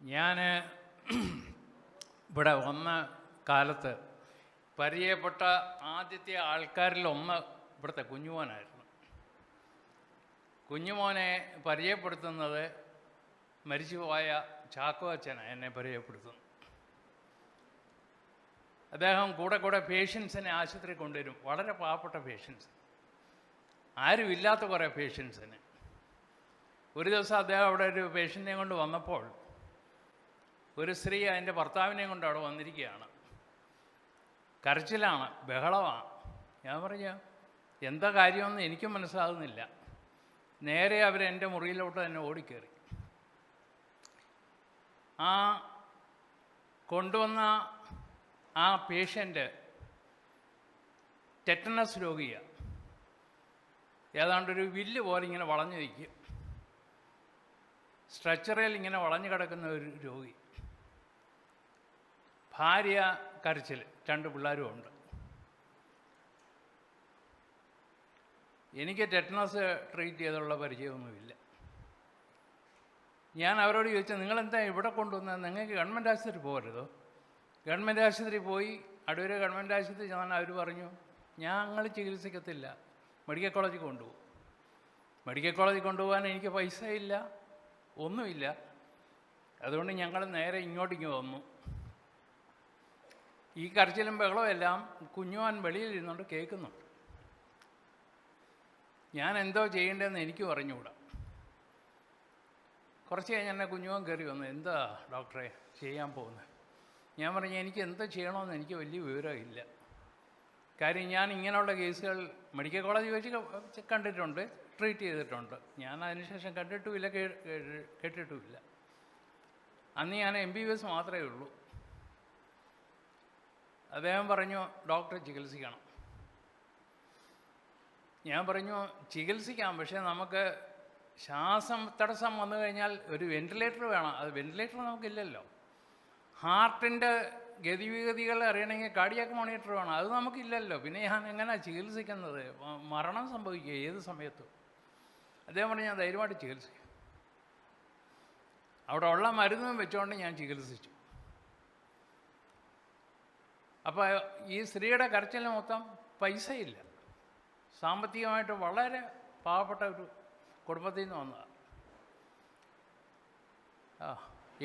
ഞാൻ ഇവിടെ വന്ന കാലത്ത് പരിചയപ്പെട്ട ആദ്യത്തെ ആൾക്കാരിലൊന്ന് ഇവിടുത്തെ കുഞ്ഞുമോനായിരുന്നു. കുഞ്ഞുമോനെ പരിചയപ്പെടുത്തുന്നത് മരിച്ചുപോയ ചാക്കോ അച്ഛനാണ് എന്നെ പരിചയപ്പെടുത്തുന്നത്. അദ്ദേഹം കൂടെ കൂടെ പേഷ്യൻസിനെ ആശുപത്രി കൊണ്ടുവരും, വളരെ പാവപ്പെട്ട പേഷ്യൻസ്, ആരുമില്ലാത്ത കുറേ പേഷ്യൻസിന്. ഒരു ദിവസം അദ്ദേഹം അവിടെ ഒരു പേഷ്യൻറ്റിനെ കൊണ്ട് വന്നപ്പോൾ ഒരു സ്ത്രീ അതിൻ്റെ ഭർത്താവിനെയും കൊണ്ട് അവിടെ വന്നിരിക്കുകയാണ്. കരച്ചിലാണ്, ബഹളമാണ്. ഞാൻ പറഞ്ഞു എന്താ കാര്യമെന്ന് എനിക്കും മനസ്സിലാകുന്നില്ല. നേരെ അവരെൻ്റെ മുറിയിലോട്ട് തന്നെ ഓടിക്കയറി. ആ കൊണ്ടുവന്ന ആ പേഷ്യൻ്റ് ടെറ്റനസ് രോഗിയാണ്. ഏതാണ്ടൊരു വില്ല് പോലെ ഇങ്ങനെ വളഞ്ഞു നിൽക്കും, സ്ട്രെച്ചറിൽ ഇങ്ങനെ വളഞ്ഞു കിടക്കുന്ന ഒരു രോഗി. ഭാര്യ കരച്ചിൽ, 2 പിള്ളേരും ഉണ്ട്. എനിക്ക് ടെറ്റനസ് ട്രീറ്റ് ചെയ്തുള്ള പരിചയമൊന്നുമില്ല. ഞാൻ അവരോട് ചോദിച്ചു, നിങ്ങളെന്താ ഇവിടെ കൊണ്ടുവന്നത്? നിങ്ങൾക്ക് ഗവൺമെൻറ് ആശുപത്രി പോകരുതോ? ഗവൺമെൻറ് ആശുപത്രി പോയി, അടൂർ ഗവൺമെൻറ് ആശുപത്രി ചെന്നാൽ അവർ പറഞ്ഞു ഞങ്ങൾ ചികിത്സിക്കത്തില്ല, മെഡിക്കൽ കോളേജിൽ കൊണ്ടുപോകും. മെഡിക്കൽ കോളേജിൽ കൊണ്ടുപോകാൻ എനിക്ക് പൈസ ഇല്ല, ഒന്നുമില്ല. അതുകൊണ്ട് ഞങ്ങൾ നേരെ ഇങ്ങോട്ടേക്ക് വന്നു. ഈ കരച്ചിലും ബഹളവും എല്ലാം കുഞ്ഞുവാൻ വെളിയിൽ ഇരുന്നുകൊണ്ട് കേൾക്കുന്നുണ്ട്. ഞാൻ എന്തോ ചെയ്യേണ്ടതെന്ന് എനിക്ക് പറഞ്ഞുകൂടാ. കുറച്ച് കഴിഞ്ഞ് എന്നെ കുഞ്ഞുവാൻ കയറി വന്നു, എന്താ ഡോക്ടറെ ചെയ്യാൻ പോകുന്നത്? ഞാൻ പറഞ്ഞു എനിക്ക് എന്താ ചെയ്യണമെന്ന് എനിക്ക് വലിയ വിവരമില്ല. കാര്യം ഞാൻ ഇങ്ങനെയുള്ള കേസുകൾ മെഡിക്കൽ കോളേജിൽ വെച്ച് കണ്ടിട്ടുണ്ട്, ട്രീറ്റ് ചെയ്തിട്ടുണ്ട്. ഞാൻ അതിനുശേഷം കണ്ടിട്ടുമില്ല, കേട്ടിട്ടുമില്ല. അന്ന് ഞാൻ MBBS മാത്രമേ ഉള്ളൂ. അദ്ദേഹം പറഞ്ഞു ഡോക്ടറെ ചികിത്സിക്കണം. ഞാൻ പറഞ്ഞു ചികിത്സിക്കാം, പക്ഷേ നമുക്ക് ശ്വാസം തടസ്സം വന്നു കഴിഞ്ഞാൽ ഒരു വെൻറ്റിലേറ്റർ വേണം. അത് വെൻറ്റിലേറ്റർ നമുക്കില്ലല്ലോ. ഹാർട്ടിൻ്റെ ഗതിവിഗതികൾ അറിയണമെങ്കിൽ കാർഡിയാക് മോണിറ്റർ വേണം, അത് നമുക്കില്ലല്ലോ. പിന്നെ ഞാൻ എങ്ങനെയാണ് ചികിത്സിക്കുന്നത്? മരണം സംഭവിക്കുക ഏത് സമയത്തും. അദ്ദേഹം പറഞ്ഞു ഞാൻ ധൈര്യമായിട്ട് ചികിത്സിക്കും. അവിടെ ഉള്ള മരുന്നും വെച്ചുകൊണ്ട് ഞാൻ ചികിത്സിച്ചു. അപ്പോൾ ഈ സ്ത്രീയുടെ കരച്ചിൽ മൊത്തം പൈസയില്ല, സാമ്പത്തികമായിട്ട് വളരെ പാവപ്പെട്ട ഒരു കുടുംബത്തിൽ നിന്ന് വന്നതാണ്.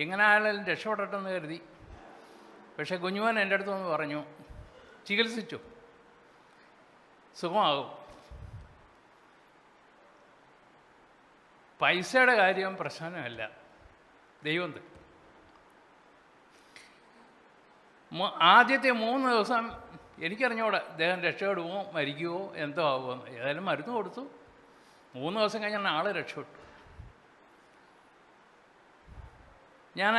എങ്ങനെ ആയാലും രക്ഷപ്പെടട്ടെന്ന് കരുതി. പക്ഷേ കുഞ്ഞുമോൻ എൻ്റെ അടുത്ത് വന്ന് പറഞ്ഞു ചികിത്സിച്ചു, സുഖമാകും. പൈസയുടെ കാര്യം പ്രശ്നമല്ല, ദൈവം തരും. ആദ്യത്തെ 3 ദിവസം എനിക്കറിഞ്ഞൂടെ അദ്ദേഹം രക്ഷപ്പെടുമോ മരിക്കുമോ എന്തോ ആവുമോ. ഏതായാലും മരുന്ന് കൊടുത്തു. 3 ദിവസം കഴിഞ്ഞാൽ ആൾ രക്ഷപ്പെട്ടു. ഞാൻ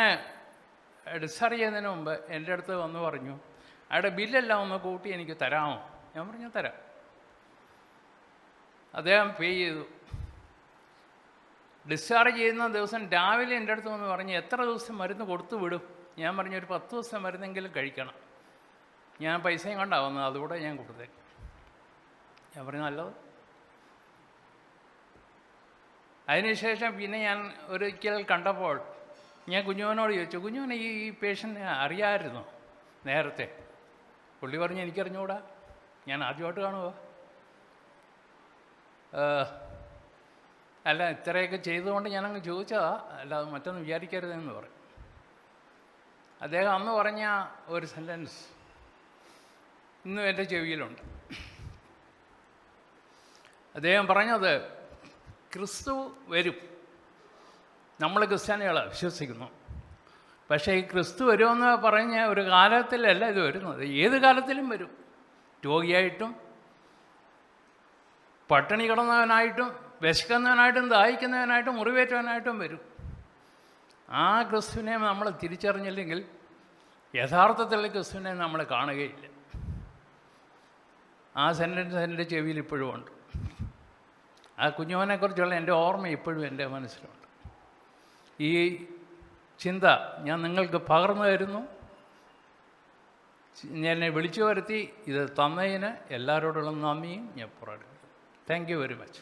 ഡിസ്ചാർജ് ചെയ്യുന്നതിന് മുമ്പ് എൻ്റെ അടുത്ത് വന്ന് പറഞ്ഞു അയാളുടെ ബില്ലെല്ലാം ഒന്ന് കൂട്ടി എനിക്ക് തരാമോ? ഞാൻ പറഞ്ഞു തരാം. അദ്ദേഹം പേ ചെയ്തു. ഡിസ്ചാർജ് ചെയ്യുന്ന ദിവസം രാവിലെ എൻ്റെ അടുത്ത് വന്ന് പറഞ്ഞു എത്ര ദിവസം മരുന്ന് കൊടുത്തു വിടും? ഞാൻ പറഞ്ഞു ഒരു 10 ദിവസം മരുന്നെങ്കിലും കഴിക്കണം. ഞാൻ പൈസയും കൊണ്ടാവുന്നത്, അതുകൂടെ ഞാൻ കൊടുത്തേക്കും. ഞാൻ പറഞ്ഞു നല്ലത്. അതിനുശേഷം പിന്നെ ഞാൻ ഒരിക്കൽ കണ്ടപ്പോൾ ഞാൻ കുഞ്ഞുമോനോട് ചോദിച്ചു, കുഞ്ഞുമോനെ ഈ പേഷ്യൻറ്റിനെ അറിയാമായിരുന്നോ നേരത്തെ? പുള്ളി പറഞ്ഞു എനിക്കറിഞ്ഞുകൂടാ, ഞാൻ ആദ്യമായിട്ട് കാണുക. അല്ല ഇത്രയൊക്കെ ചെയ്തുകൊണ്ട് ഞാനങ്ങ് ചോദിച്ചതാ, അല്ലാതെ മറ്റൊന്നും വിചാരിക്കരുതെന്ന് പറയും. അദ്ദേഹം അന്ന് പറഞ്ഞ ഒരു സെൻറ്റൻസ് ഇന്നും എൻ്റെ ചെവിയിലുണ്ട്. അദ്ദേഹം പറഞ്ഞത് ക്രിസ്തു വരും, നമ്മൾ ക്രിസ്ത്യാനികളെ വിശ്വസിക്കുന്നു. പക്ഷേ ഈ ക്രിസ്തു വരുമെന്ന് പറഞ്ഞ ഒരു കാലത്തിലല്ല ഇത് വരുന്നത്, ഏത് കാലത്തിലും വരും. രോഗിയായിട്ടും പട്ടിണി കിടന്നവനായിട്ടും വിശക്കുന്നവനായിട്ടും ദാഹിക്കുന്നവനായിട്ടും മുറിവേറ്റവനായിട്ടും വരും. ആ ക്രിസ്തുവിനെ നമ്മൾ തിരിച്ചറിഞ്ഞില്ലെങ്കിൽ യഥാർത്ഥത്തിലുള്ള ക്രിസ്തുവിനെ നമ്മൾ കാണുകയില്ല. ആ സെൻറ്റൻസ് എൻ്റെ ചെവിയിൽ ഇപ്പോഴും ഉണ്ട്. ആ കുഞ്ഞുമോനെക്കുറിച്ചുള്ള എൻ്റെ ഓർമ്മ ഇപ്പോഴും എൻ്റെ മനസ്സിലുണ്ട്. ഈ ചിന്ത ഞാൻ നിങ്ങൾക്ക് പകർന്നു തരുന്നു. എന്നെ വിളിച്ചു വരുത്തി ഇത് തന്നതിന് എല്ലാവരോടുള്ള നന്ദിയും ഞാൻ പുറപ്പെടുന്നു. Thank you very much.